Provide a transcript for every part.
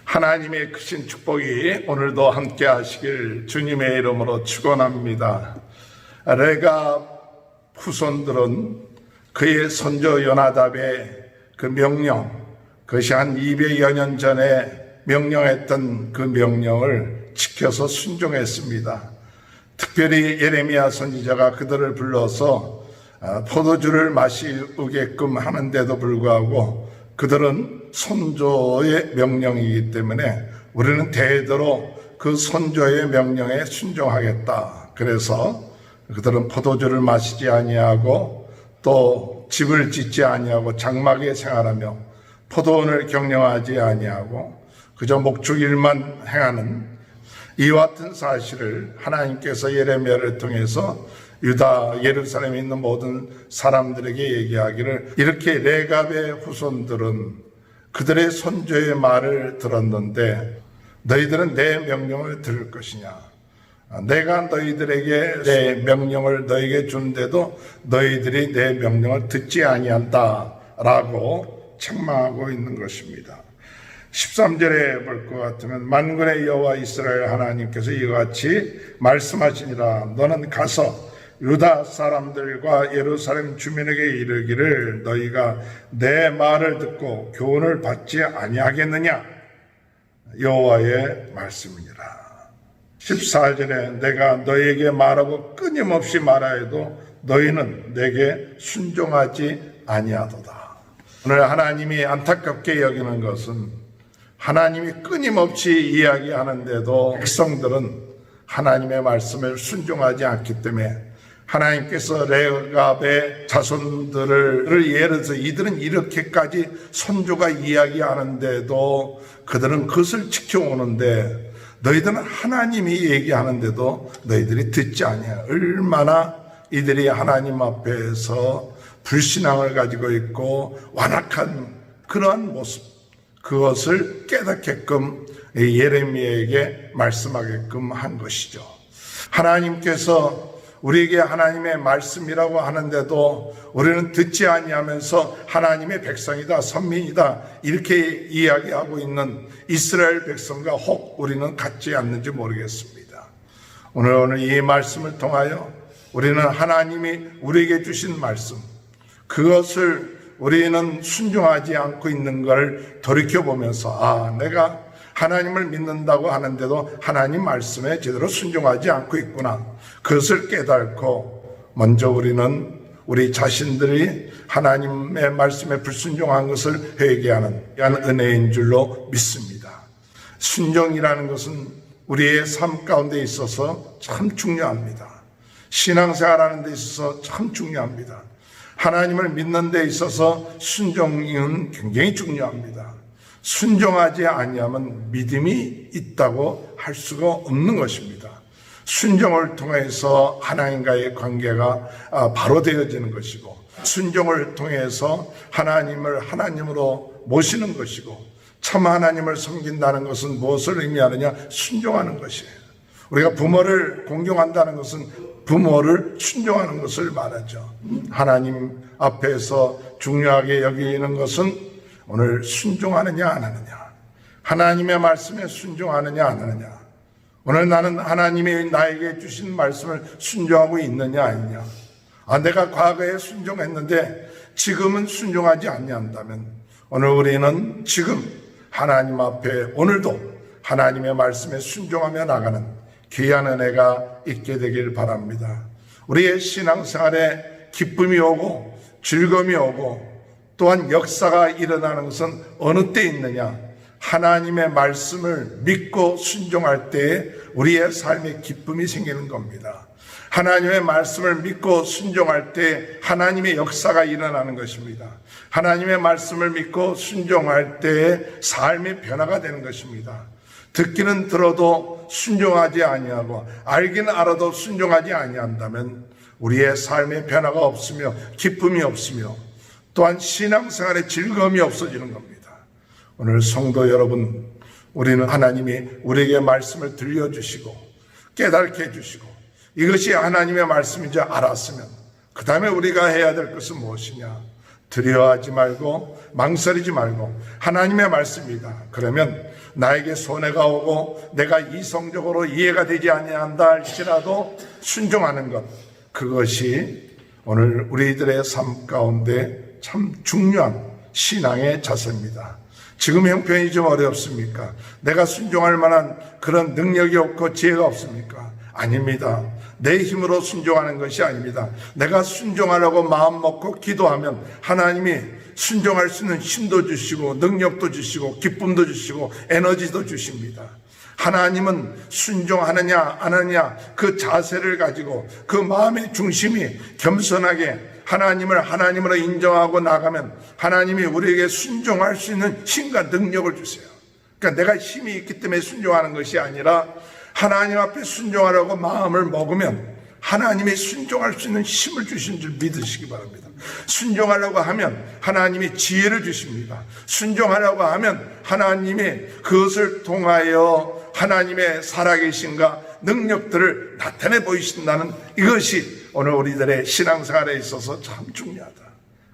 하나님의 크신 축복이 오늘도 함께 하시길 주님의 이름으로 축원합니다. 레갑 후손들은 그의 선조 요나답의 그 명령, 그것이 한 200여 년 전에 명령했던 그 명령을 지켜서 순종했습니다. 특별히 예레미야 선지자가 그들을 불러서 포도주를 마시게끔 하는데도 불구하고 그들은 선조의 명령이기 때문에 우리는 대대로 그 선조의 명령에 순종하겠다. 그래서 그들은 포도주를 마시지 아니하고 또 집을 짓지 아니하고 장막에 생활하며 포도원을 경영하지 아니하고 그저 목축일만 행하는 이와 같은 사실을 하나님께서 예레미야를 통해서 유다 예루살렘에 있는 모든 사람들에게 얘기하기를, 이렇게 레갑의 후손들은 그들의 선조의 말을 들었는데 너희들은 내 명령을 들을 것이냐, 내가 너희들에게 내 명령을 너희에게 주는데도 너희들이 내 명령을 듣지 아니한다 라고 책망하고 있는 것입니다. 13절에 볼 것 같으면 만군의 여호와 이스라엘 하나님께서 이와 같이 말씀하시니라, 너는 가서 유다 사람들과 예루살렘 주민에게 이르기를 너희가 내 말을 듣고 교훈을 받지 아니하겠느냐, 여호와의 말씀이니라. 14절에 내가 너희에게 말하고 끊임없이 말하여도 너희는 내게 순종하지 아니하도다. 오늘 하나님이 안타깝게 여기는 것은 하나님이 끊임없이 이야기하는데도 백성들은 하나님의 말씀을 순종하지 않기 때문에 하나님께서 레갑의 자손들을 예를 들어서 이들은 이렇게까지 선조가 이야기하는데도 그들은 그것을 지켜오는데 너희들은 하나님이 얘기하는데도 너희들이 듣지 아니하여, 얼마나 이들이 하나님 앞에서 불신앙을 가지고 있고 완악한 그러한 모습, 그것을 깨닫게끔 예레미야에게 말씀하게끔 한 것이죠. 하나님께서 우리에게 하나님의 말씀이라고 하는데도 우리는 듣지 아니하면서 하나님의 백성이다, 선민이다 이렇게 이야기하고 있는 이스라엘 백성과 혹 우리는 같지 않는지 모르겠습니다. 오늘 이 말씀을 통하여 우리는 하나님이 우리에게 주신 말씀, 그것을 우리는 순종하지 않고 있는 걸 돌이켜보면서 내가 하나님을 믿는다고 하는데도 하나님 말씀에 제대로 순종하지 않고 있구나, 그것을 깨닫고 먼저 우리는 우리 자신들이 하나님의 말씀에 불순종한 것을 회개하는 은혜인 줄로 믿습니다. 순종이라는 것은 우리의 삶 가운데 있어서 참 중요합니다. 신앙생활하는 데 있어서 참 중요합니다. 하나님을 믿는 데 있어서 순종은 굉장히 중요합니다. 순종하지 아니하면 믿음이 있다고 할 수가 없는 것입니다. 순종을 통해서 하나님과의 관계가 바로 되어지는 것이고, 순종을 통해서 하나님을 하나님으로 모시는 것이고, 참 하나님을 섬긴다는 것은 무엇을 의미하느냐? 순종하는 것이에요. 우리가 부모를 공경한다는 것은 부모를 순종하는 것을 말하죠. 하나님 앞에서 중요하게 여기는 것은 오늘 순종하느냐 안 하느냐, 하나님의 말씀에 순종하느냐 안 하느냐, 오늘 나는 하나님이 나에게 주신 말씀을 순종하고 있느냐 아니냐, 내가 과거에 순종했는데 지금은 순종하지 아니한다면 오늘 우리는 지금 하나님 앞에 오늘도 하나님의 말씀에 순종하며 나가는 귀한 은혜가 있게 되길 바랍니다. 우리의 신앙생활에 기쁨이 오고 즐거움이 오고 또한 역사가 일어나는 것은 어느 때 있느냐? 하나님의 말씀을 믿고 순종할 때에 우리의 삶에 기쁨이 생기는 겁니다. 하나님의 말씀을 믿고 순종할 때 하나님의 역사가 일어나는 것입니다. 하나님의 말씀을 믿고 순종할 때에 삶의 변화가 되는 것입니다. 듣기는 들어도 순종하지 아니하고 알기는 알아도 순종하지 아니한다면 우리의 삶의 변화가 없으며 기쁨이 없으며 또한 신앙생활의 즐거움이 없어지는 겁니다. 오늘 성도 여러분, 우리는 하나님이 우리에게 말씀을 들려주시고 깨닫게 해주시고 이것이 하나님의 말씀인지 알았으면 그 다음에 우리가 해야 될 것은 무엇이냐? 두려워하지 말고 망설이지 말고 하나님의 말씀이다. 그러면 나에게 손해가 오고 내가 이성적으로 이해가 되지 아니한다 할지라도 순종하는 것, 그것이 오늘 우리들의 삶 가운데 참 중요한 신앙의 자세입니다. 지금 형편이 좀 어렵습니까? 내가 순종할 만한 그런 능력이 없고 지혜가 없습니까? 아닙니다. 내 힘으로 순종하는 것이 아닙니다. 내가 순종하려고 마음 먹고 기도하면 하나님이 순종할 수 있는 힘도 주시고 능력도 주시고 기쁨도 주시고 에너지도 주십니다. 하나님은 순종하느냐 안 하느냐 그 자세를 가지고 그 마음의 중심이 겸손하게 하나님을 하나님으로 인정하고 나가면 하나님이 우리에게 순종할 수 있는 힘과 능력을 주세요. 그러니까 내가 힘이 있기 때문에 순종하는 것이 아니라 하나님 앞에 순종하라고 마음을 먹으면 하나님이 순종할 수 있는 힘을 주신 줄 믿으시기 바랍니다. 순종하려고 하면 하나님이 지혜를 주십니다. 순종하려고 하면 하나님이 그것을 통하여 하나님의 살아계신가 능력들을 나타내 보이신다는 이것이 오늘 우리들의 신앙생활에 있어서 참 중요하다.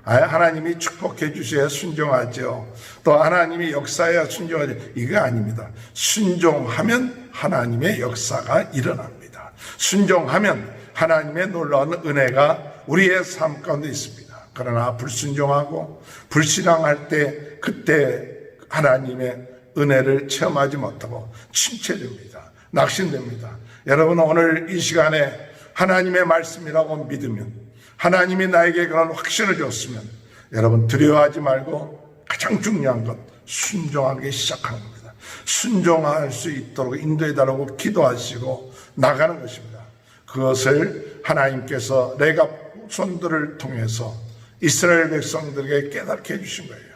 하나님이 축복해 주셔야 순종하죠. 또 하나님이 역사해야 순종하죠. 이거 아닙니다. 순종하면 하나님의 역사가 일어납니다. 순종하면 하나님의 놀라운 은혜가 우리의 삶 가운데 있습니다. 그러나 불순종하고 불신앙할 때 그때 하나님의 은혜를 체험하지 못하고 침체됩니다. 낙심됩니다. 여러분 오늘 이 시간에 하나님의 말씀이라고 믿으면 하나님이 나에게 그런 확신을 줬으면 여러분 두려워하지 말고 가장 중요한 것 순종하기 시작하는 겁니다. 순종할 수 있도록 인도해달라고 기도하시고 나가는 것입니다. 그것을 하나님께서 레갑 손들을 통해서 이스라엘 백성들에게 깨닫게 해주신 거예요.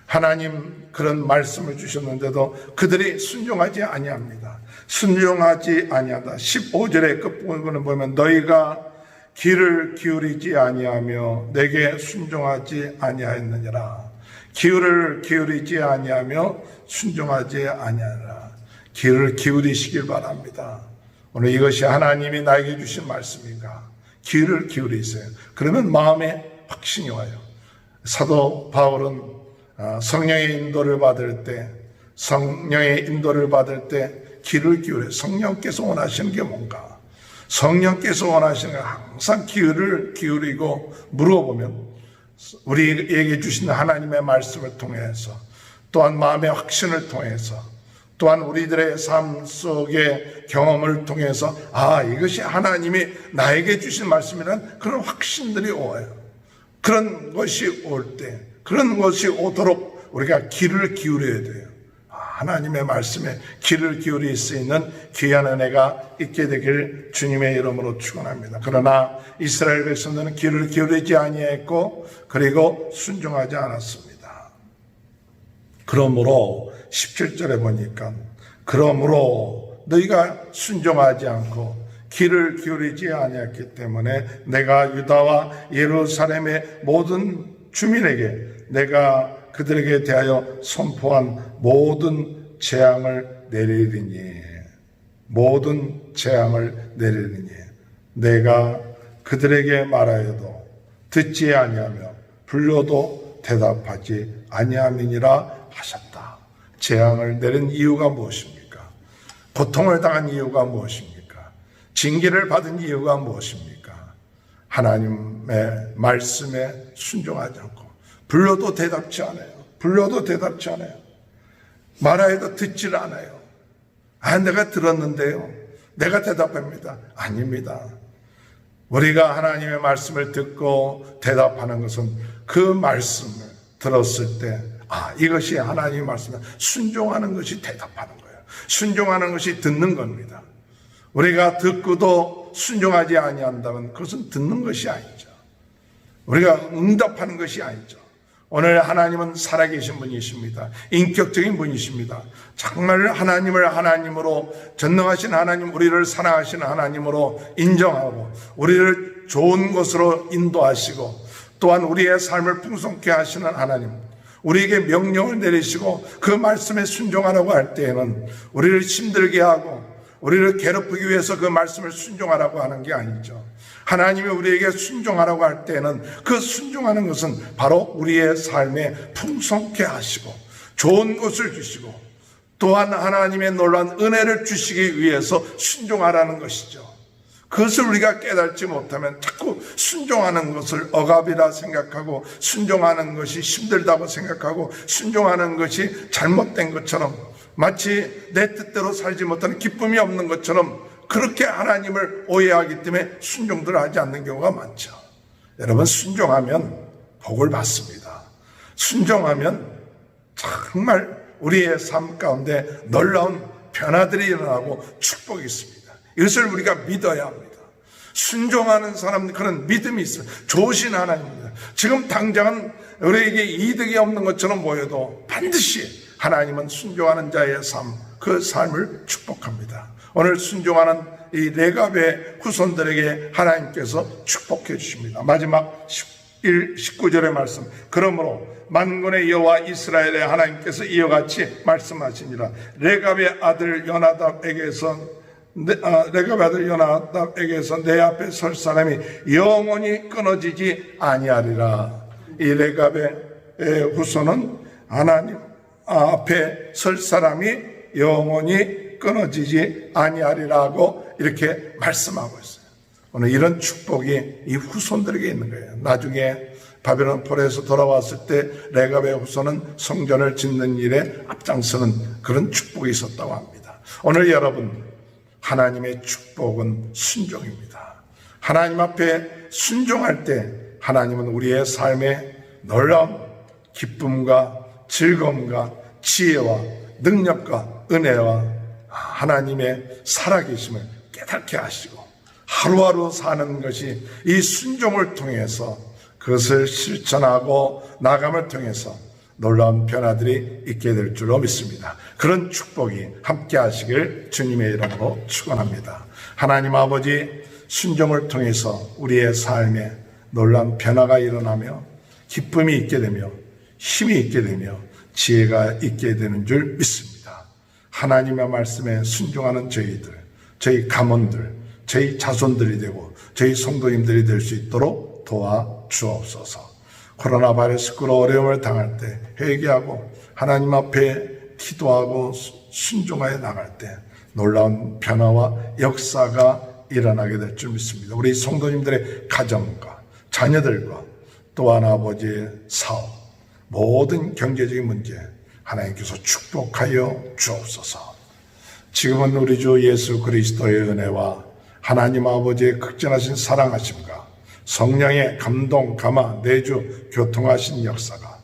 하나님 그런 말씀을 주셨는데도 그들이 순종하지 아니합니다. 순종하지 아니한다. 15절의 끝부분을 보면 너희가 귀를 기울이지 아니하며 내게 순종하지 아니하였느니라. 귀를 기울이지 아니하며 순종하지 아니하라. 귀를 기울이시길 바랍니다. 오늘 이것이 하나님이 나에게 주신 말씀인가? 귀를 기울이세요. 그러면 마음에 확신이 와요. 사도 바울은 성령의 인도를 받을 때 귀를 기울여요. 성령께서 원하시는 게 뭔가? 성령께서 원하시는 게 항상 귀를 기울이고 물어보면 우리에게 주신 하나님의 말씀을 통해서 또한 마음의 확신을 통해서 또한 우리들의 삶 속의 경험을 통해서 이것이 하나님이 나에게 주신 말씀이라는 그런 확신들이 오요. 그런 것이 올 때, 그런 것이 오도록 우리가 귀를 기울여야 돼요. 하나님의 말씀에 귀를 기울일 수 있는 귀한 은혜가 있게 되길 주님의 이름으로 축원합니다. 그러나 이스라엘 백성들은 귀를 기울이지 아니했고 그리고 순종하지 않았습니다. 그러므로 17절에 보니까 그러므로 너희가 순종하지 않고 귀를 기울이지 아니했기 때문에 내가 유다와 예루살렘의 모든 주민에게 내가 그들에게 대하여 선포한 모든 재앙을 내리리니 내가 그들에게 말하여도 듣지 아니하며 불러도 대답하지 아니함이니라 하셨다. 재앙을 내린 이유가 무엇입니까? 고통을 당한 이유가 무엇입니까? 징계를 받은 이유가 무엇입니까? 하나님의 말씀에 순종하지 않고 불러도 대답지 않아요. 말하여도 듣질 않아요. 내가 들었는데요. 내가 대답합니다. 아닙니다. 우리가 하나님의 말씀을 듣고 대답하는 것은 그 말씀을 들었을 때 이것이 하나님의 말씀이다. 순종하는 것이 대답하는 거예요. 순종하는 것이 듣는 겁니다. 우리가 듣고도 순종하지 아니한다면 그것은 듣는 것이 아니죠. 우리가 응답하는 것이 아니죠. 오늘 하나님은 살아계신 분이십니다. 인격적인 분이십니다. 정말 하나님을 하나님으로 전능하신 하나님, 우리를 사랑하시는 하나님으로 인정하고 우리를 좋은 곳으로 인도하시고 또한 우리의 삶을 풍성케 하시는 하나님, 우리에게 명령을 내리시고 그 말씀에 순종하라고 할 때에는 우리를 힘들게 하고 우리를 괴롭히기 위해서 그 말씀을 순종하라고 하는 게 아니죠. 하나님이 우리에게 순종하라고 할 때는 그 순종하는 것은 바로 우리의 삶에 풍성케 하시고 좋은 것을 주시고 또한 하나님의 놀라운 은혜를 주시기 위해서 순종하라는 것이죠. 그것을 우리가 깨닫지 못하면 자꾸 순종하는 것을 억압이라 생각하고 순종하는 것이 힘들다고 생각하고 순종하는 것이 잘못된 것처럼 마치 내 뜻대로 살지 못하는 기쁨이 없는 것처럼 그렇게 하나님을 오해하기 때문에 순종들을 하지 않는 경우가 많죠. 여러분, 순종하면 복을 받습니다. 순종하면 정말 우리의 삶 가운데 놀라운 변화들이 일어나고 축복이 있습니다. 이것을 우리가 믿어야 합니다. 순종하는 사람, 그런 믿음이 있어요. 좋으신 하나님입니다. 지금 당장은 우리에게 이득이 없는 것처럼 보여도 반드시 하나님은 순종하는 자의 삶, 그 삶을 축복합니다. 오늘 순종하는 이 레갑의 후손들에게 하나님께서 축복해 주십니다. 마지막 19절의 말씀. 그러므로 만군의 여호와 이스라엘의 하나님께서 이와 같이 말씀하시니라. 레갑의 아들 요나답에게서 내 앞에 설 사람이 영원히 끊어지지 아니하리라. 이 레갑의 후손은 하나님 앞에 설 사람이 영원히 끊어지지 아니하리라고 이렇게 말씀하고 있어요. 오늘 이런 축복이 이 후손들에게 있는 거예요. 나중에 바벨론 포로에서 돌아왔을 때 레갑의 후손은 성전을 짓는 일에 앞장서는 그런 축복이 있었다고 합니다. 오늘 여러분, 하나님의 축복은 순종입니다. 하나님 앞에 순종할 때 하나님은 우리의 삶에 놀라운 기쁨과 즐거움과 지혜와 능력과 은혜와 하나님의 살아계심을 깨닫게 하시고 하루하루 사는 것이 이 순종을 통해서 그것을 실천하고 나감을 통해서 놀라운 변화들이 있게 될 줄로 믿습니다. 그런 축복이 함께 하시길 주님의 이름으로 축원합니다. 하나님 아버지, 순종을 통해서 우리의 삶에 놀라운 변화가 일어나며 기쁨이 있게 되며 힘이 있게 되며 지혜가 있게 되는 줄 믿습니다. 하나님의 말씀에 순종하는 저희들, 저희 가문들, 저희 자손들이 되고 저희 성도님들이 될 수 있도록 도와주옵소서. 코로나 바이러스로 어려움을 당할 때 회개하고 하나님 앞에 기도하고 순종하여 나갈 때 놀라운 변화와 역사가 일어나게 될 줄 믿습니다. 우리 성도님들의 가정과 자녀들과 또한 아버지의 사업, 모든 경제적인 문제 하나님께서 축복하여 주옵소서. 지금은 우리 주 예수 그리스도의 은혜와 하나님 아버지의 극진하신 사랑하심과 성령의 감동, 감화, 내주, 교통하신 역사가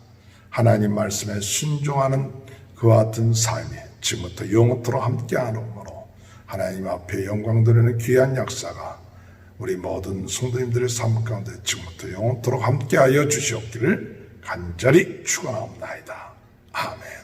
하나님 말씀에 순종하는 그와 같은 삶이 지금부터 영원토록 함께하므로 하나님 앞에 영광 드리는 귀한 역사가 우리 모든 성도님들의 삶 가운데 지금부터 영원토록 함께하여 주시옵기를 간절히 축원하옵나이다. 아멘.